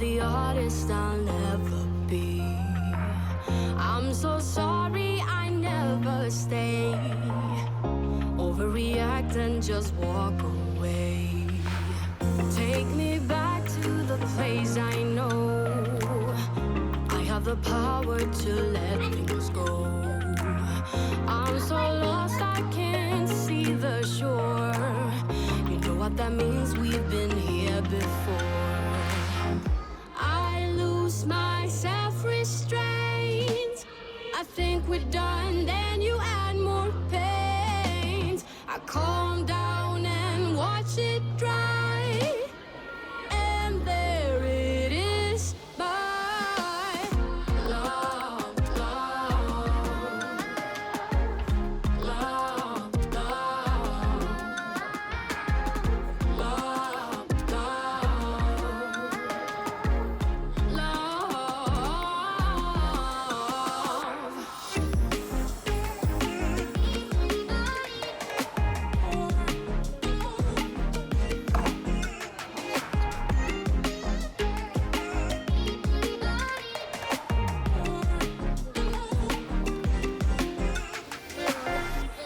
the artist I'll never be. I'm so sorry I never stay. Overreact and just walk away. Take me back to the place I know. I have the power to let things go. I'm so lost I can't see the shore. You know what that means, we've been here before. I lose my self-restraint. I think we're done, then you add more paint. I calm down and watch it dry, and there it is, my love, love, love, love, love,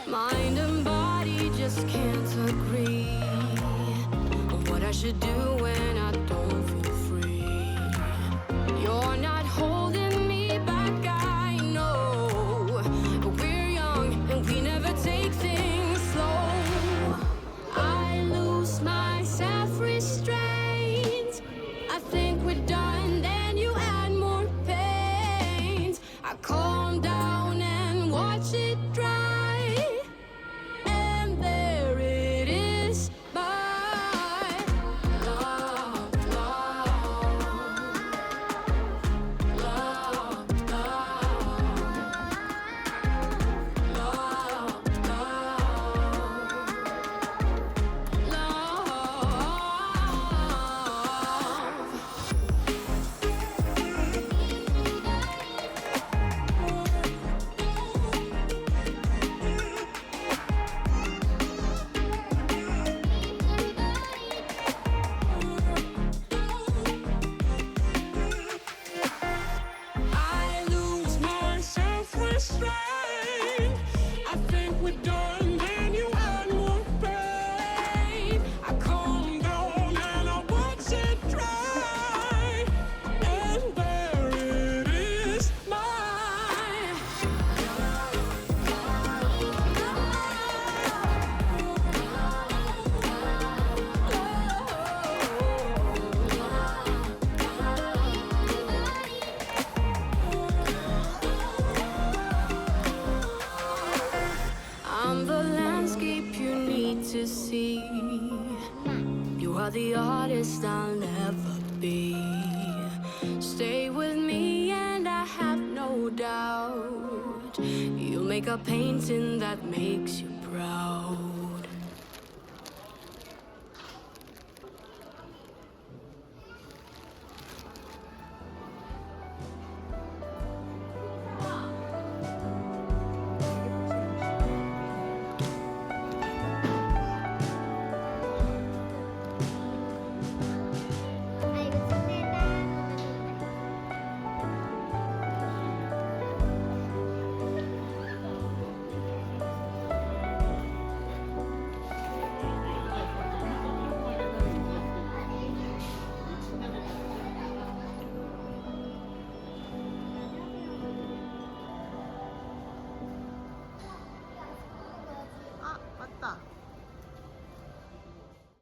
mind and body just can't agree on what I should do when I don't feel free. You're not holding me back, I know, but we're young and we never take things slow. I lose my self-restraint. I think we're done, then you add more paint. I calm down and watch it dry, and there it is, my love, love, love, love, I lose my self-restraint. I think we're done, then you add more pain. I calm down and I watch it dry, and there it is, my I'm the landscape you need to see. You are the artist I'll never be. Stay with me and I have no doubt you'll make a painting that makes you proud.